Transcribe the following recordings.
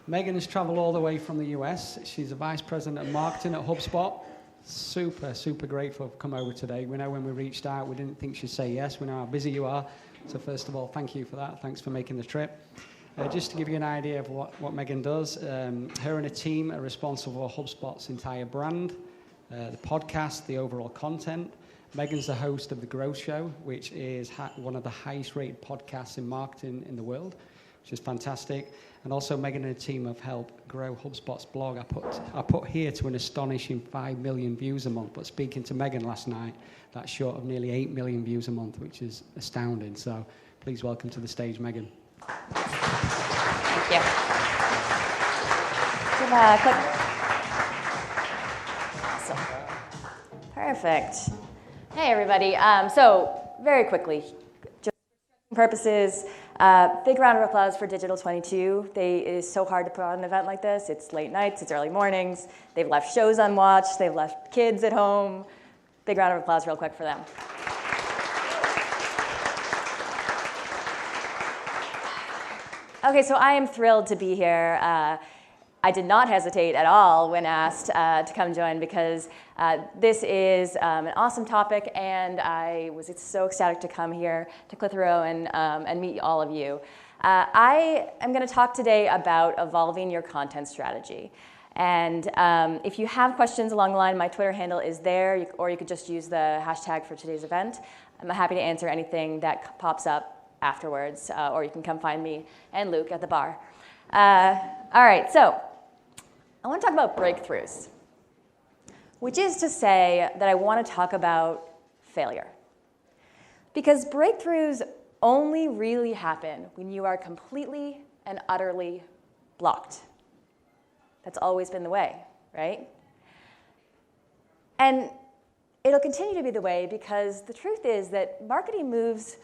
Meghan has traveled all the way from the US. She's a vice president of marketing at HubSpot. Super grateful to come over today. We know when we reached out, we didn't think she'd say yes. We know how busy you are. So first of all, thank you for that. Thanks for making the trip. Just to give you an idea of what Meghan does, her and a team are responsible for HubSpot's entire brand, the podcast, the overall content. Meghan's the host of The Growth Show, which is one of the highest rated podcasts in marketing in the world, which is fantastic. And also Meghan and her team have helped grow HubSpot's blog. I put here to an astonishing 5 million views a month, but speaking to Meghan last night, that's short of nearly 8 million views a month, which is astounding. So please welcome to the stage, Meghan. Thank you. Awesome. Perfect. Hey, everybody. So very quickly, just for purposes, big round of applause for Digital 22. It is so hard to put on an event like this. It's late nights, it's early mornings. They've left shows unwatched. They've left kids at home. Big round of applause real quick for them. Okay, so I am thrilled to be here. I did not hesitate at all when asked to come join because this is an awesome topic, and I was so ecstatic to come here to Clitheroe and meet all of you. I am going to talk today about evolving your content strategy. And if you have questions along the line, my Twitter handle is there, or you could just use the hashtag for today's event. I'm happy to answer anything that pops up afterwards, or you can come find me and Luke at the bar. All right, so I want to talk about breakthroughs, which is to say that I want to talk about failure. Because breakthroughs only really happen when you are completely and utterly blocked. That's always been the way, right? And it'll continue to be the way because the truth is that marketing moves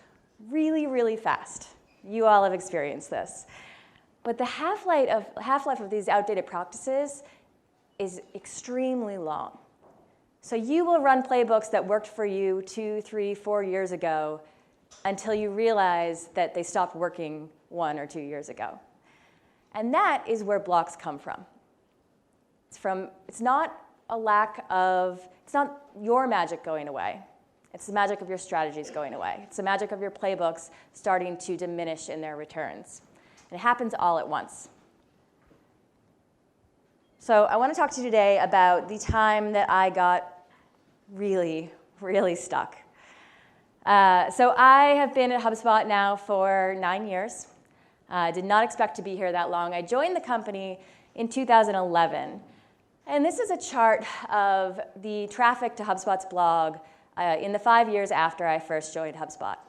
really fast. You all have experienced this. But the half-life of these outdated practices is extremely long. So you will run playbooks that worked for you 2, 3, 4 years ago until you realize that they stopped working 1 or 2 years ago. And that is where blocks come from. It's not your magic going away. It's the magic of your strategies going away. It's the magic of your playbooks starting to diminish in their returns. And it happens all at once. So I want to talk to you today about the time that I got really stuck. So I have been at HubSpot now for 9 years. I did not expect to be here that long. I joined the company in 2011. And this is a chart of the traffic to HubSpot's blog in the 5 years after I first joined HubSpot. I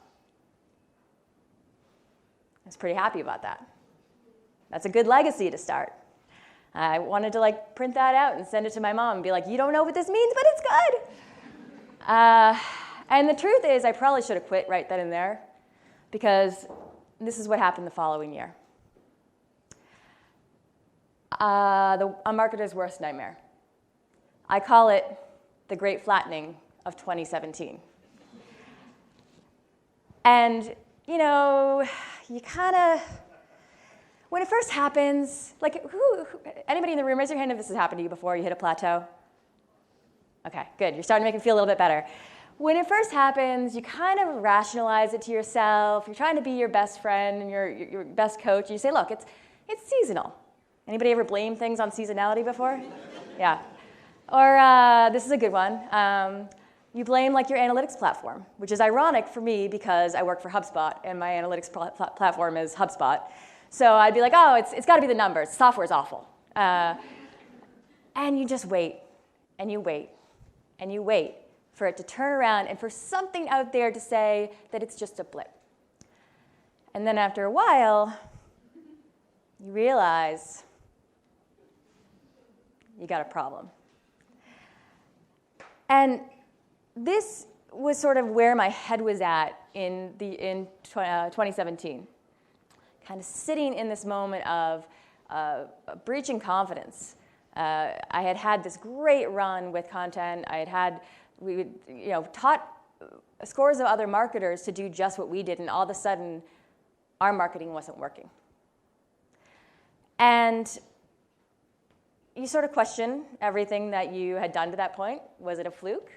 was pretty happy about that. That's a good legacy to start. I wanted to print that out and send it to my mom and be like, you don't know what this means, but it's good. And the truth is, I probably should have quit right then and there because this is what happened the following year. A marketer's worst nightmare. I call it the great flattening of 2017. And, you kind of, when it first happens, anybody in the room, raise your hand if this has happened to you before you hit a plateau? Okay, good. You're starting to make me feel a little bit better. When it first happens, you kind of rationalize it to yourself. You're trying to be your best friend and your best coach. And you say, look, it's seasonal. Anybody ever blame things on seasonality before? Yeah. Or this is a good one. You blame your analytics platform, which is ironic for me because I work for HubSpot and my analytics platform is HubSpot. So I'd be like, oh, it's got to be the numbers. Software's awful. And you just wait, and you wait, and you wait for it to turn around and for something out there to say that it's just a blip. And then after a while, you realize you got a problem. And this was sort of where my head was at in 2017. Kind of sitting in this moment of breaching confidence. I had this great run with content. We taught scores of other marketers to do just what we did, and all of a sudden, our marketing wasn't working. And you sort of question everything that you had done to that point. Was it a fluke?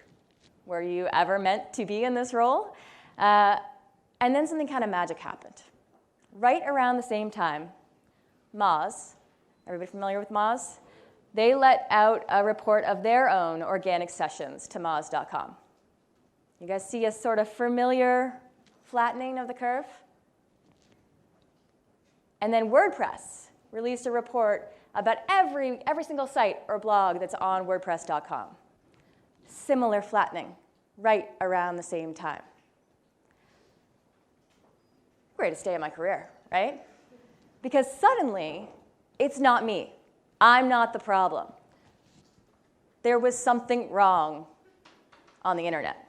Were you ever meant to be in this role? And then something kind of magic happened. Right around the same time, Moz, everybody familiar with Moz? They let out a report of their own organic sessions to Moz.com. You guys see a sort of familiar flattening of the curve? And then WordPress released a report about every single site or blog that's on WordPress.com. Similar flattening, right around the same time. Greatest day of my career, right? Because suddenly, it's not me. I'm not the problem. There was something wrong on the internet.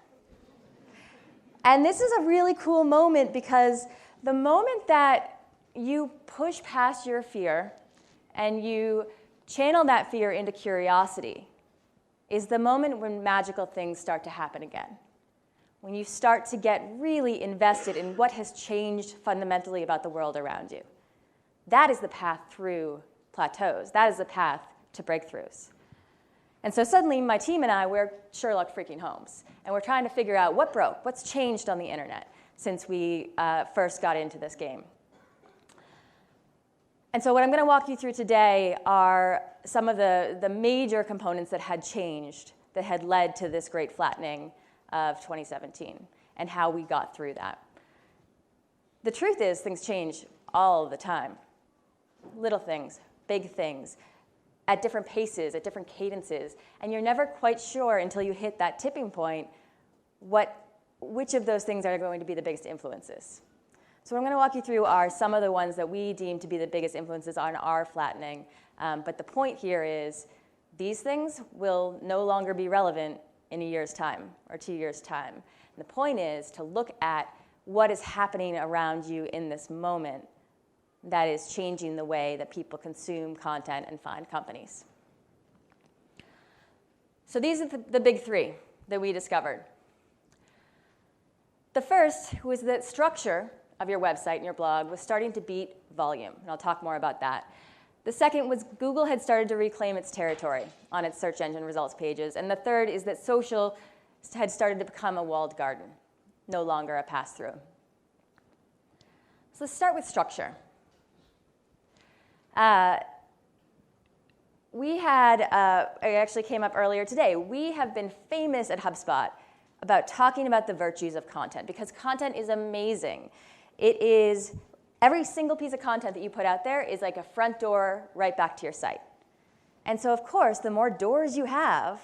And this is a really cool moment because the moment that you push past your fear and you channel that fear into curiosity is the moment when magical things start to happen again. When you start to get really invested in what has changed fundamentally about the world around you. That is the path through plateaus. That is the path to breakthroughs. And so suddenly my team and I, we're Sherlock freaking Holmes. And we're trying to figure out what broke, what's changed on the internet since we first got into this game. And so what I'm going to walk you through today are some of the major components that had changed, that had led to this great flattening of 2017, and how we got through that. The truth is, things change all the time. Little things, big things, at different paces, at different cadences, and you're never quite sure until you hit that tipping point which of those things are going to be the biggest influences. So what I'm going to walk you through are some of the ones that we deem to be the biggest influences on our flattening. But the point here is these things will no longer be relevant in a year's time or 2 years' time. And the point is to look at what is happening around you in this moment that is changing the way that people consume content and find companies. So these are the big three that we discovered. The first was that structure of your website and your blog was starting to beat volume, and I'll talk more about that. The second was Google had started to reclaim its territory on its search engine results pages, and the third is that social had started to become a walled garden, no longer a pass-through. So let's start with structure. It actually came up earlier today. We have been famous at HubSpot about talking about the virtues of content, because content is amazing. It is, every single piece of content that you put out there is like a front door right back to your site. And so, of course, the more doors you have,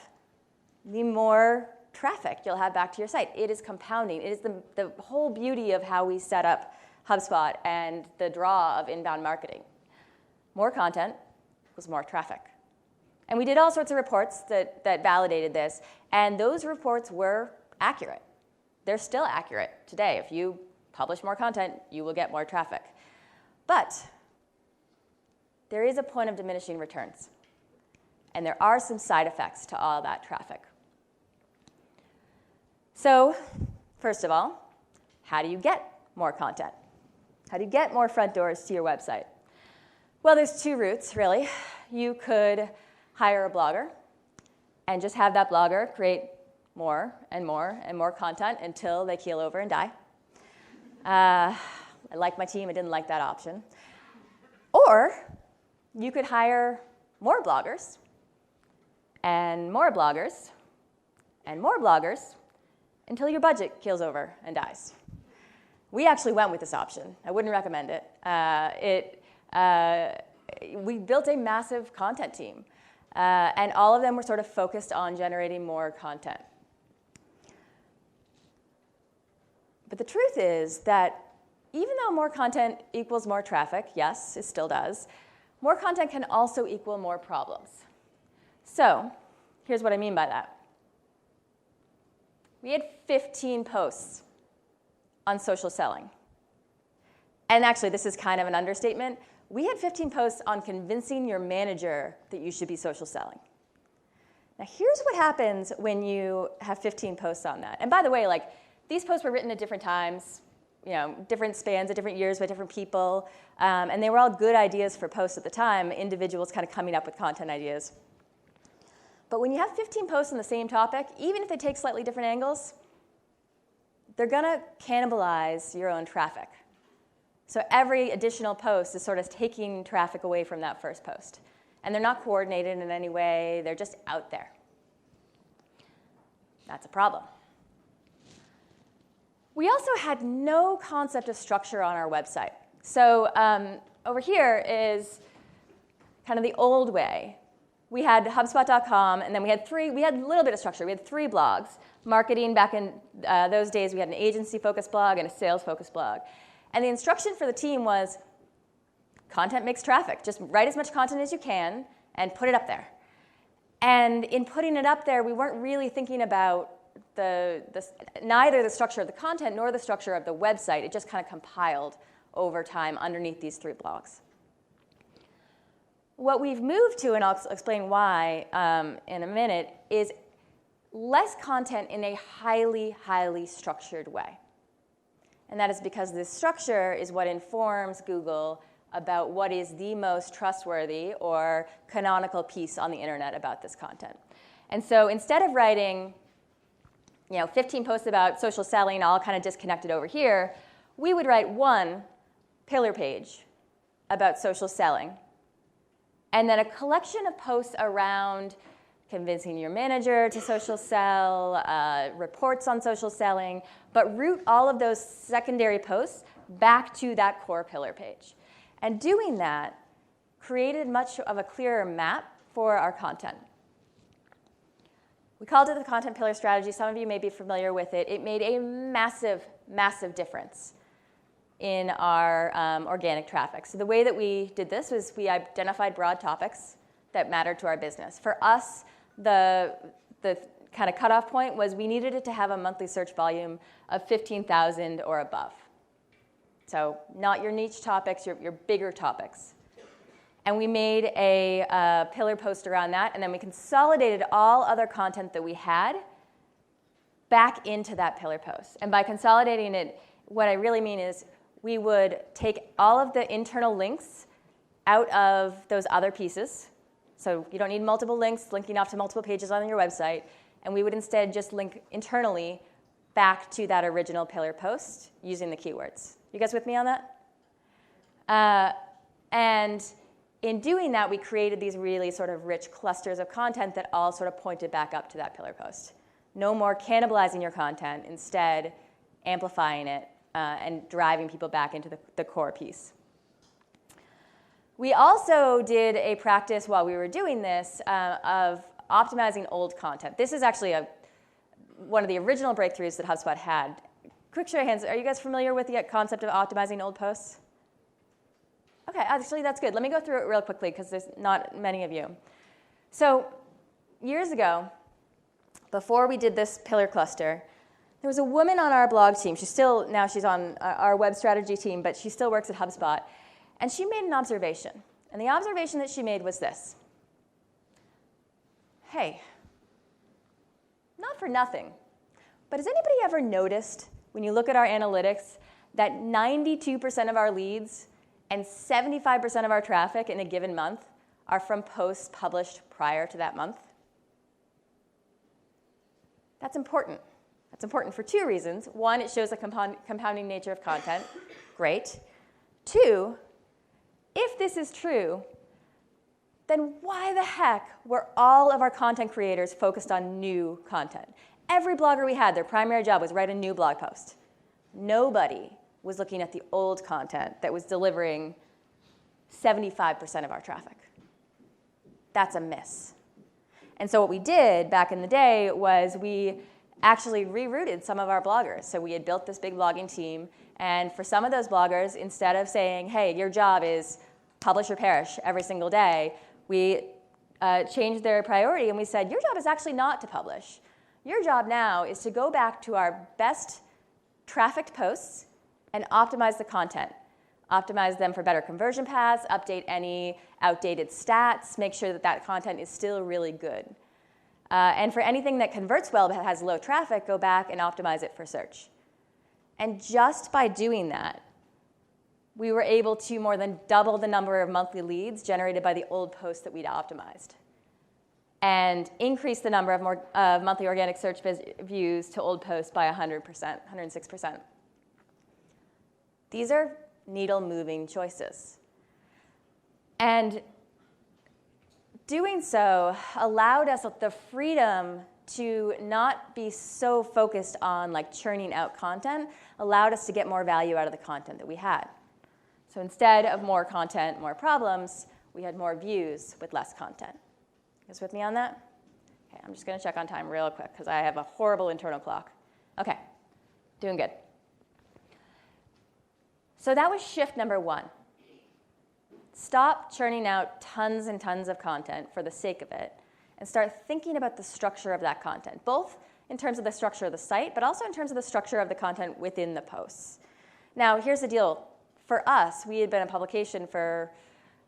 the more traffic you'll have back to your site. It is compounding. It is the whole beauty of how we set up HubSpot and the draw of inbound marketing. More content equals more traffic. And we did all sorts of reports that validated this, and those reports were accurate. They're still accurate today. If you publish more content, you will get more traffic. But there is a point of diminishing returns, and there are some side effects to all that traffic. So, first of all, how do you get more content? How do you get more front doors to your website? Well, there's two routes, really. You could hire a blogger and just have that blogger create more and more and more content until they keel over and die. I like my team. I didn't like that option. Or you could hire more bloggers and more bloggers and more bloggers until your budget keels over and dies. We actually went with this option. I wouldn't recommend it. We built a massive content team, and all of them were sort of focused on generating more content. But the truth is that even though more content equals more traffic, yes, it still does, more content can also equal more problems. So here's what I mean by that. We had 15 posts on social selling. And actually, this is kind of an understatement. We had 15 posts on convincing your manager that you should be social selling. Now, here's what happens when you have 15 posts on that. And by the way, these posts were written at different times. different spans of different years by different people. And they were all good ideas for posts at the time, individuals kind of coming up with content ideas. But when you have 15 posts on the same topic, even if they take slightly different angles, they're going to cannibalize your own traffic. So every additional post is sort of taking traffic away from that first post. And they're not coordinated in any way. They're just out there. That's a problem. We also had no concept of structure on our website. So over here is kind of the old way. We had HubSpot.com, and then we had a little bit of structure. We had 3 blogs. Marketing, back in those days, we had an agency-focused blog and a sales-focused blog. And the instruction for the team was, content makes traffic. Just write as much content as you can and put it up there. And in putting it up there, we weren't really thinking about neither the structure of the content nor the structure of the website. It just kind of compiled over time underneath these 3 blogs. What we've moved to, and I'll explain why in a minute, is less content in a highly, highly structured way. And that is because this structure is what informs Google about what is the most trustworthy or canonical piece on the internet about this content. And so instead of writing 15 posts about social selling, all kind of disconnected over here, we would write 1 pillar page about social selling, and then a collection of posts around convincing your manager to social sell, reports on social selling, but route all of those secondary posts back to that core pillar page. And doing that created much of a clearer map for our content. We called it the content pillar strategy. Some of you may be familiar with it. It made a massive, massive difference in our organic traffic. So the way that we did this was we identified broad topics that mattered to our business. For us, the kind of cutoff point was we needed it to have a monthly search volume of 15,000 or above. So not your niche topics, your bigger topics. And we made a pillar post around that, and then we consolidated all other content that we had back into that pillar post. And by consolidating it, what I really mean is we would take all of the internal links out of those other pieces. So you don't need multiple links linking off to multiple pages on your website. And we would instead just link internally back to that original pillar post using the keywords. You guys with me on that? And in doing that, we created these really sort of rich clusters of content that all sort of pointed back up to that pillar post. No more cannibalizing your content, instead amplifying it and driving people back into the core piece. We also did a practice while we were doing this of optimizing old content. This is actually one of the original breakthroughs that HubSpot had. Quick show of hands, are you guys familiar with the concept of optimizing old posts? Okay, actually that's good. Let me go through it real quickly because there's not many of you. So years ago, before we did this pillar cluster, there was a woman on our blog team. She's on our web strategy team, but she still works at HubSpot. And she made an observation. And the observation that she made was this. Hey, not for nothing, but has anybody ever noticed when you look at our analytics that 92% of our leads and 75% of our traffic in a given month are from posts published prior to that month? That's important. That's important for 2 reasons. 1, it shows the compounding nature of content. Great. 2, if this is true, then why the heck were all of our content creators focused on new content? Every blogger we had, their primary job was write a new blog post. Nobody was looking at the old content that was delivering 75% of our traffic. That's a miss. And so what we did back in the day was we actually rerouted some of our bloggers. So we had built this big blogging team, and for some of those bloggers, instead of saying, hey, your job is publish or perish every single day, we changed their priority and we said, your job is actually not to publish. Your job now is to go back to our best trafficked posts and optimize the content. Optimize them for better conversion paths, update any outdated stats, make sure that that content is still really good. And for anything that converts well but has low traffic, go back and optimize it for search. And just by doing that, we were able to more than double the number of monthly leads generated by the old posts that we'd optimized, and increase the number of monthly organic search views to old posts by 100%, 106%. These are needle-moving choices. And doing so allowed us the freedom to not be so focused on like churning out content, allowed us to get more value out of the content that we had. So instead of more content, more problems, we had more views with less content. You guys with me on that? Okay, I'm just going to check on time real quick because I have a horrible internal clock. Okay, doing good. So that was shift number one. Stop churning out tons and tons of content for the sake of it and start thinking about the structure of that content, both in terms of the structure of the site, but also in terms of the structure of the content within the posts. Now, here's the deal. For us, we had been a publication for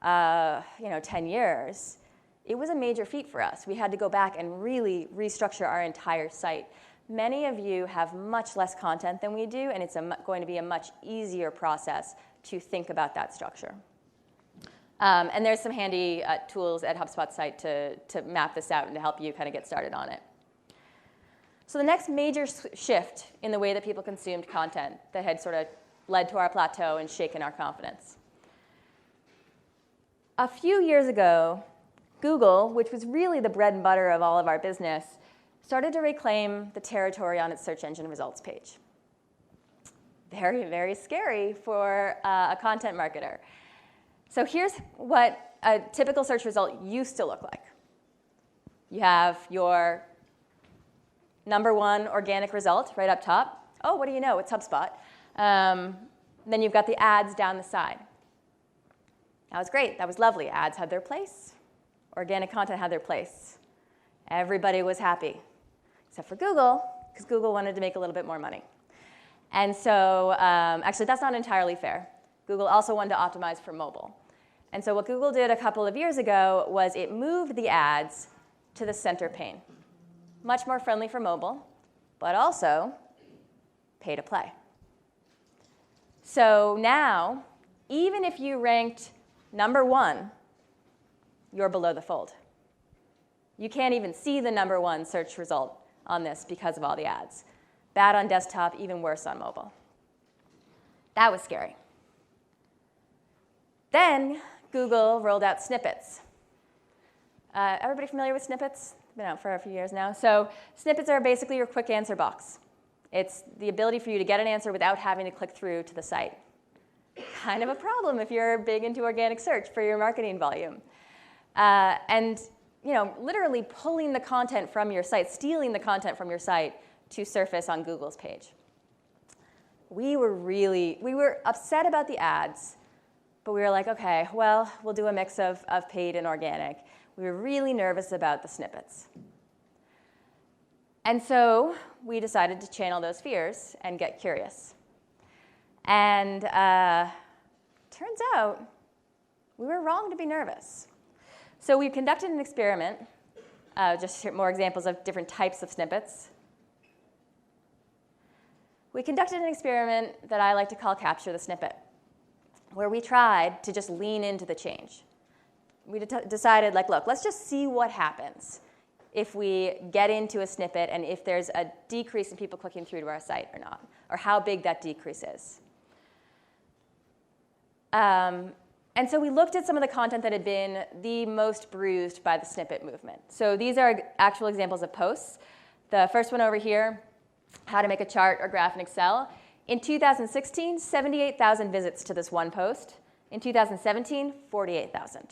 10 years. It was a major feat for us. We had to go back and really restructure our entire site. Many of you have much less content than we do, and it's going to be a much easier process to think about that structure. And there's some handy tools at HubSpot's site to map this out and to help you kind of get started on it. So the next major shift in the way that people consumed content that had sort of led to our plateau and shaken our confidence. A few years ago, Google, which was really the bread and butter of all of our business, started to reclaim the territory on its search engine results page. Very, very scary for a content marketer. So here's what a typical search result used to look like. You have your number one organic result right up top. Oh, what do you know? It's HubSpot. Then you've got the ads down the side. That was great. That was lovely. Ads had their place. Organic content had their place. Everybody was happy, except for Google, because Google wanted to make a little bit more money. And so actually, that's not entirely fair. Google also wanted to optimize for mobile. And so what Google did a couple of years ago was it moved the ads to the center pane. Much more friendly for mobile, but also pay to play. So now, even if you ranked number one, you're below the fold. You can't even see the number one search result on this because of all the ads. Bad on desktop, even worse on mobile. That was scary. Then Google rolled out snippets. Everybody familiar with snippets? Been out for a few years now. So snippets are basically your quick answer box. It's the ability for you to get an answer without having to click through to the site. Kind of a problem if you're big into organic search for your marketing volume. And literally pulling the content from your site, stealing the content from your site to surface on Google's page. We were upset about the ads, but we were like, okay, well, we'll do a mix of paid and organic. We were really nervous about the snippets. And so we decided to channel those fears and get curious. And turns out we were wrong to be nervous. So we conducted an experiment, just more examples of different types of snippets. We conducted an experiment that I like to call Capture the Snippet, where we tried to just lean into the change. We decided, look, let's just see what happens if we get into a snippet and if there's a decrease in people clicking through to our site or not, or how big that decrease is. And so we looked at some of the content that had been the most bruised by the snippet movement. So these are actual examples of posts. The first one over here, how to make a chart or graph in Excel. In 2016, 78,000 visits to this one post. In 2017, 48,000.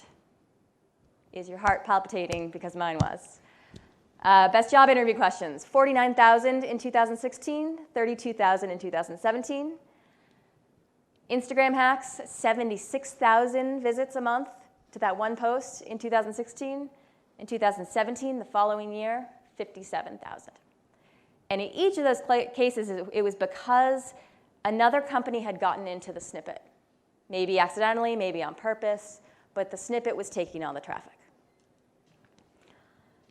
Is your heart palpitating? Because mine was. Best job interview questions, 49,000 in 2016, 32,000 in 2017. Instagram hacks, 76,000 visits a month to that one post in 2016. In 2017, the following year, 57,000. And in each of those cases, it was because another company had gotten into the snippet. Maybe accidentally, maybe on purpose, but the snippet was taking all the traffic.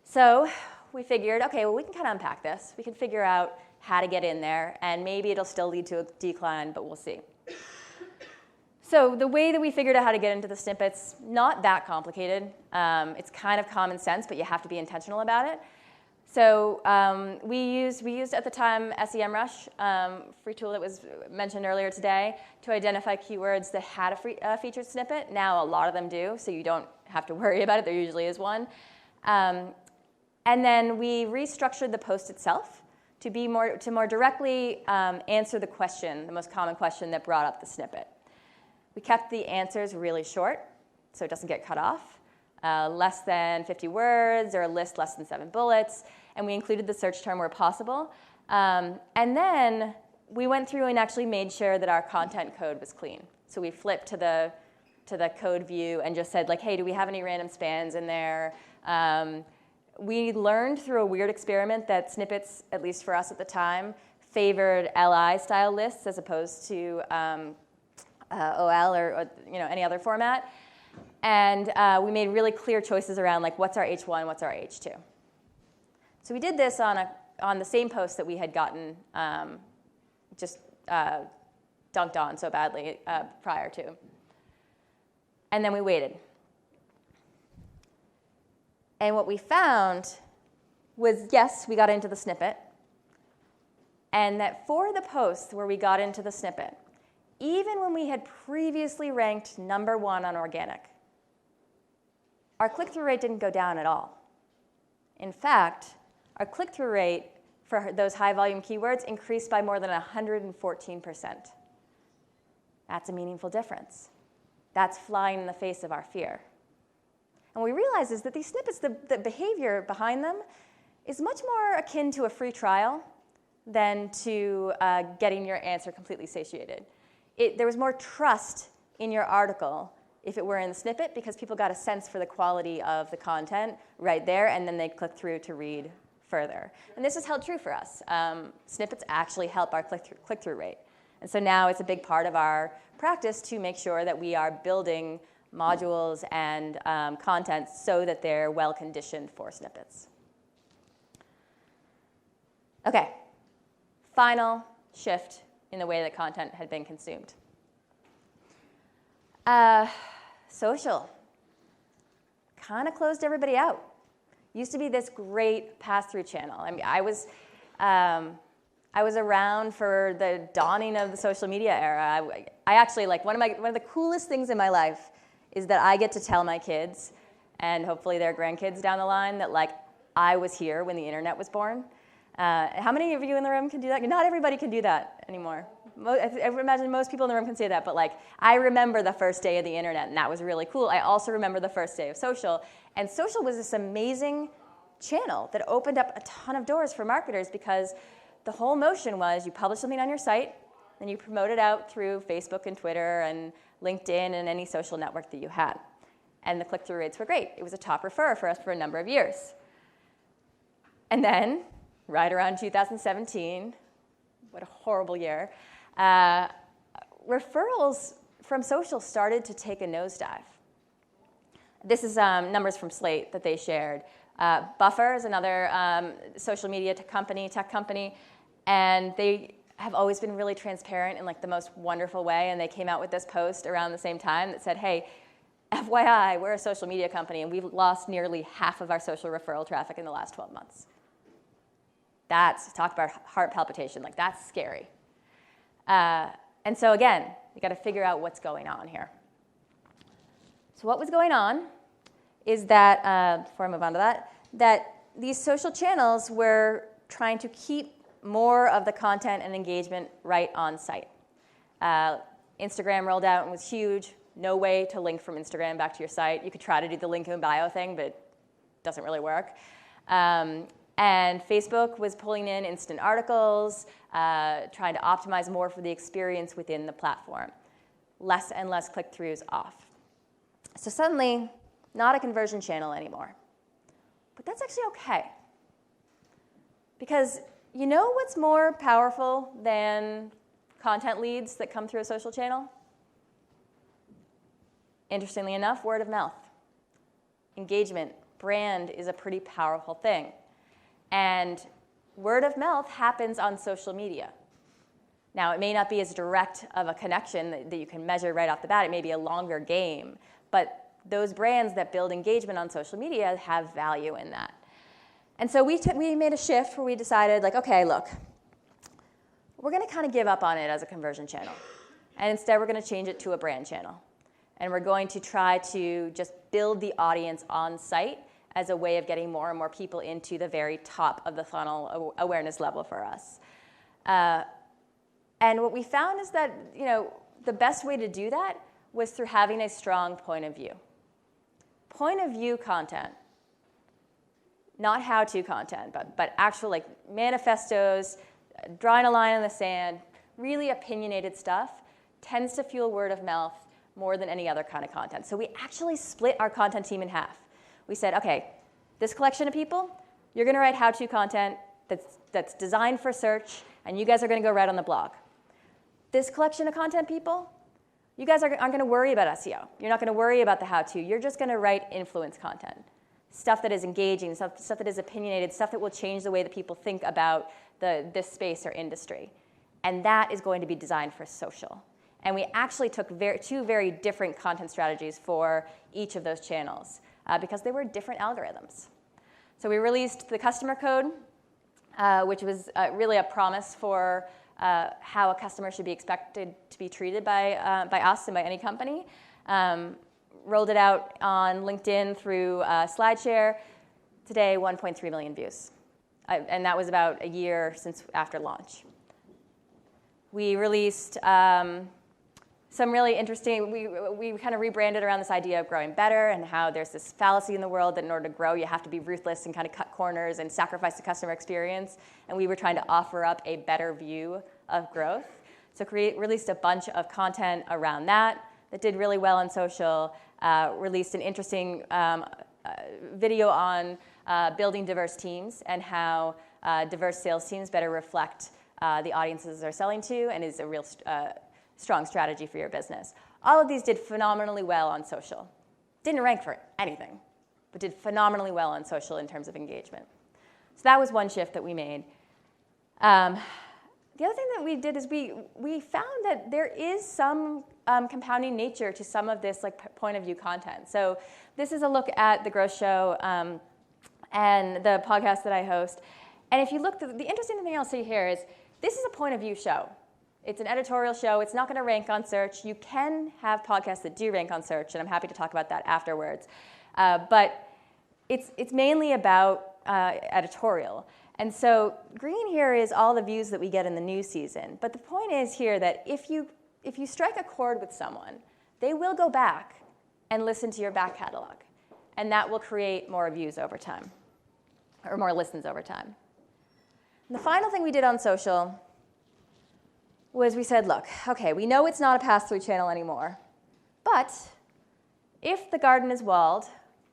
So we figured, okay, well, we can kind of unpack this. We can figure out how to get in there, and maybe it'll still lead to a decline, but we'll see. So the way that we figured out how to get into the snippets, not that complicated. It's kind of common sense, but you have to be intentional about it. So we used at the time SEMrush, free tool that was mentioned earlier today, to identify keywords that had a featured snippet. Now a lot of them do, so you don't have to worry about it. There usually is one. And then we restructured the post itself to more directly answer the question, the most common question that brought up the snippet. We kept the answers really short, so it doesn't get cut off. Less than 50 words, or a list less than 7 bullets, and we included the search term where possible. And then we went through and actually made sure that our content code was clean. So we flipped to the code view and just said, like, hey, do we have any random spans in there? We learned through a weird experiment that snippets, at least for us at the time, favored LI-style lists as opposed to OL or any other format. And we made really clear choices around, like, what's our H1, what's our H2. So we did this on the same post that we had gotten just dunked on so badly prior to. And then we waited. And what we found was, yes, we got into the snippet, and that for the posts where we got into the snippet, even when we had previously ranked number 1 on organic, our click-through rate didn't go down at all. In fact, our click-through rate for those high-volume keywords increased by more than 114%. That's a meaningful difference. That's flying in the face of our fear. And what we realized is that these snippets, the behavior behind them, is much more akin to a free trial than to getting your answer completely satiated. There was more trust in your article if it were in the snippet, because people got a sense for the quality of the content right there, and then they click through to read further. And this has held true for us. Snippets actually help our click-through rate. And so now it's a big part of our practice to make sure that we are building modules and content so that they're well-conditioned for snippets. Okay, final shift in the way that content had been consumed. Social kind of closed everybody out. Used to be this great pass-through channel. I mean, I was around for the dawning of the social media era. I actually, like, one of the coolest things in my life is that I get to tell my kids, and hopefully their grandkids down the line, that, like, I was here when the internet was born. How many of you in the room can do that? Not everybody can do that anymore. I imagine most people in the room can say that, but, like, I remember the first day of the internet, and that was really cool. I also remember the first day of social, and social was this amazing channel that opened up a ton of doors for marketers, because the whole motion was you publish something on your site, and you promote it out through Facebook and Twitter and LinkedIn and any social network that you had. And the click-through rates were great. It was a top referrer for us for a number of years. And then, right around 2017, what a horrible year, referrals from social started to take a nosedive. This is numbers from Slate that they shared. Buffer is another social media tech company, and they have always been really transparent in, like, the most wonderful way, and they came out with this post around the same time that said, hey, FYI, we're a social media company, and we've lost nearly half of our social referral traffic in the last 12 months. Talk about heart palpitation, like, that's scary. And so again, you got to figure out what's going on here. So what was going on is that, before I move on to that these social channels were trying to keep more of the content and engagement right on site. Instagram rolled out and was huge. No way to link from Instagram back to your site. You could try to do the link in bio thing, but it doesn't really work. And Facebook was pulling in instant articles, trying to optimize more for the experience within the platform. Less and less click-throughs off. So suddenly, not a conversion channel anymore. But that's actually okay. Because you know what's more powerful than content leads that come through a social channel? Interestingly enough, word of mouth. Engagement, brand is a pretty powerful thing. And word of mouth happens on social media. Now, it may not be as direct of a connection that you can measure right off the bat. It may be a longer game. But those brands that build engagement on social media have value in that. And so we made a shift where we decided, like, okay, look, we're going to kind of give up on it as a conversion channel. And instead, we're going to change it to a brand channel. And we're going to try to just build the audience on site as a way of getting more and more people into the very top of the funnel awareness level for us. And what we found is that, the best way to do that was through having a strong point of view. Point of view content, not how-to content, but actual like manifestos, drawing a line in the sand, really opinionated stuff tends to fuel word of mouth more than any other kind of content. So we actually split our content team in half. We said, okay, this collection of people, you're going to write how-to content that's designed for search, and you guys are going to go write on the blog. This collection of content people, you guys aren't going to worry about SEO. You're not going to worry about the how-to. You're just going to write influence content, stuff that is engaging, stuff that is opinionated, stuff that will change the way that people think about this space or industry. And that is going to be designed for social. And we actually took two very different content strategies for each of those channels because they were different algorithms. So we released the customer code, which was really a promise for how a customer should be expected to be treated by us and by any company. Rolled it out on LinkedIn through SlideShare. Today, 1.3 million views. And that was about a year after launch. We released some really interesting, we kind of rebranded around this idea of growing better and how there's this fallacy in the world that in order to grow, you have to be ruthless and kind of cut corners and sacrifice the customer experience. And we were trying to offer up a better view of growth. So released a bunch of content around that did really well on social, released an interesting video on building diverse teams and how diverse sales teams better reflect the audiences they're selling to and is a real strong strategy for your business. All of these did phenomenally well on social. Didn't rank for anything, but did phenomenally well on social in terms of engagement. So that was one shift that we made. The other thing that we did is we found that there is some compounding nature to some of this like point of view content. So this is a look at the Growth Show and the podcast that I host. And if you look, the interesting thing I'll say here is this is a point of view show. It's an editorial show. It's not going to rank on search. You can have podcasts that do rank on search, and I'm happy to talk about that afterwards. But it's mainly about editorial. And so green here is all the views that we get in the news season. But the point is here that if you strike a chord with someone, they will go back and listen to your back catalog. And that will create more views over time, or more listens over time. And the final thing we did on social was we said, look, okay, we know it's not a pass-through channel anymore, but if the garden is walled,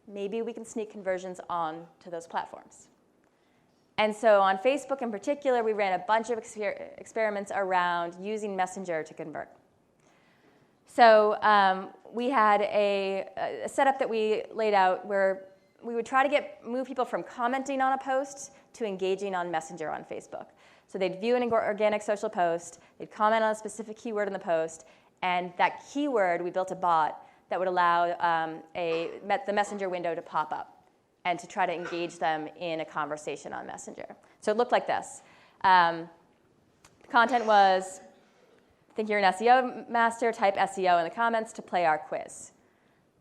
maybe we can sneak conversions on to those platforms. And so on Facebook in particular, we ran a bunch of experiments around using Messenger to convert. So we had a setup that we laid out where we would try to move people from commenting on a post to engaging on Messenger on Facebook. So they'd view an organic social post, they'd comment on a specific keyword in the post, and that keyword, we built a bot that would allow the Messenger window to pop up and to try to engage them in a conversation on Messenger. So it looked like this. The content was, think you're an SEO master, type SEO in the comments to play our quiz.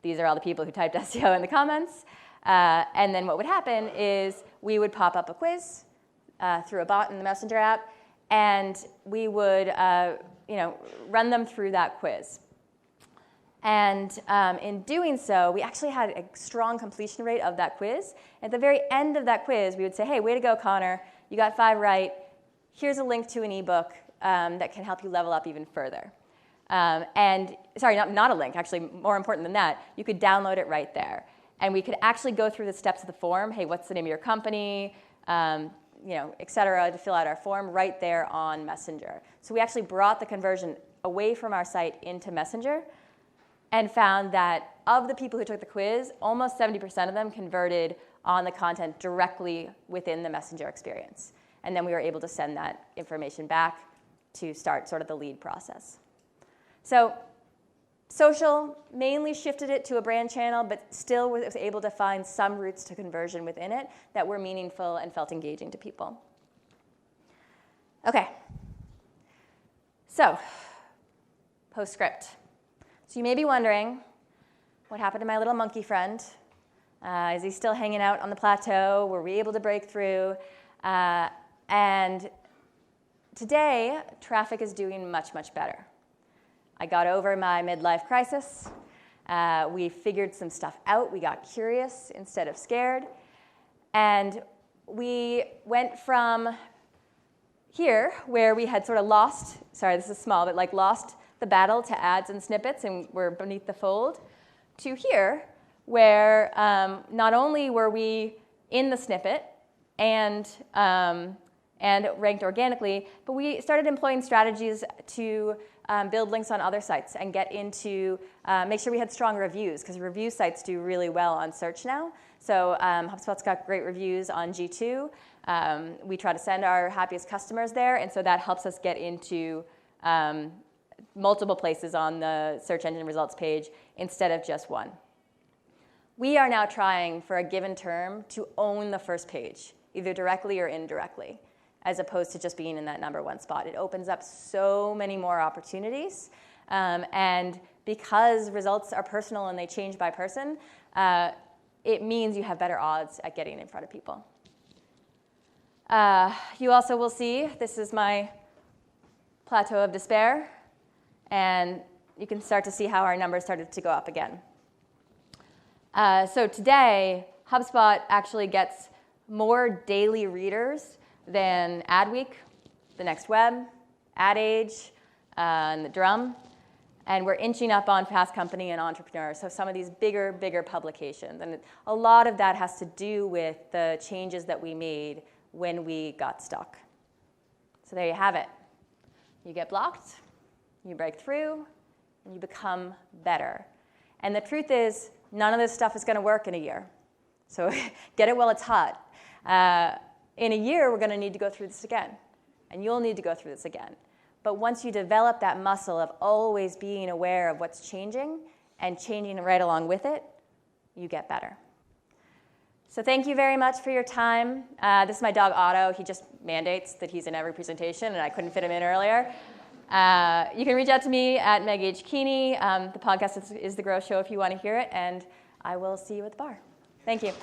These are all the people who typed SEO in the comments. And then what would happen is we would pop up a quiz through a bot in the Messenger app, and we would run them through that quiz. And in doing so, we actually had a strong completion rate of that quiz. At the very end of that quiz, we would say, hey, way to go, Connor. You got 5 right. Here's a link to an ebook that can help you level up even further. And sorry, not a link. Actually, more important than that, you could download it right there. And we could actually go through the steps of the form. Hey, what's the name of your company? Et cetera, to fill out our form right there on Messenger. So we actually brought the conversion away from our site into Messenger and found that of the people who took the quiz, almost 70% of them converted on the content directly within the Messenger experience. And then we were able to send that information back to start sort of the lead process. So social mainly shifted it to a brand channel, but still was able to find some routes to conversion within it that were meaningful and felt engaging to people. Okay. So, postscript. So you may be wondering, what happened to my little monkey friend? Is he still hanging out on the plateau? Were we able to break through? And today, traffic is doing much, much better. I got over my midlife crisis. We figured some stuff out. We got curious instead of scared. And we went from here, where we had sort of lost, sorry, this is small, but like lost the battle to ads and snippets and we're beneath the fold, to here, where not only were we in the snippet and ranked organically, but we started employing strategies to build links on other sites and get into, make sure we had strong reviews, because review sites do really well on search now. So HubSpot's got great reviews on G2. We try to send our happiest customers there, and so that helps us get into multiple places on the search engine results page instead of just one. We are now trying for a given term to own the first page, either directly or indirectly, as opposed to just being in that number one spot. It opens up so many more opportunities, and because results are personal and they change by person, it means you have better odds at getting in front of people. You also will see, this is my plateau of despair, and you can start to see how our numbers started to go up again. So today, HubSpot actually gets more daily readers than Adweek, The Next Web, Ad Age, and The Drum. And we're inching up on Fast Company and Entrepreneur, so some of these bigger publications. And a lot of that has to do with the changes that we made when we got stuck. So there you have it. You get blocked, you break through, and you become better. And the truth is, none of this stuff is going to work in a year. So get it while it's hot. In a year, we're going to need to go through this again. And you'll need to go through this again. But once you develop that muscle of always being aware of what's changing and changing right along with it, you get better. So thank you very much for your time. This is my dog, Otto. He just mandates that he's in every presentation, and I couldn't fit him in earlier. You can reach out to me at Meg H. Keaney. The podcast is The Growth Show if you want to hear it, and I will see you at the bar. Thank you.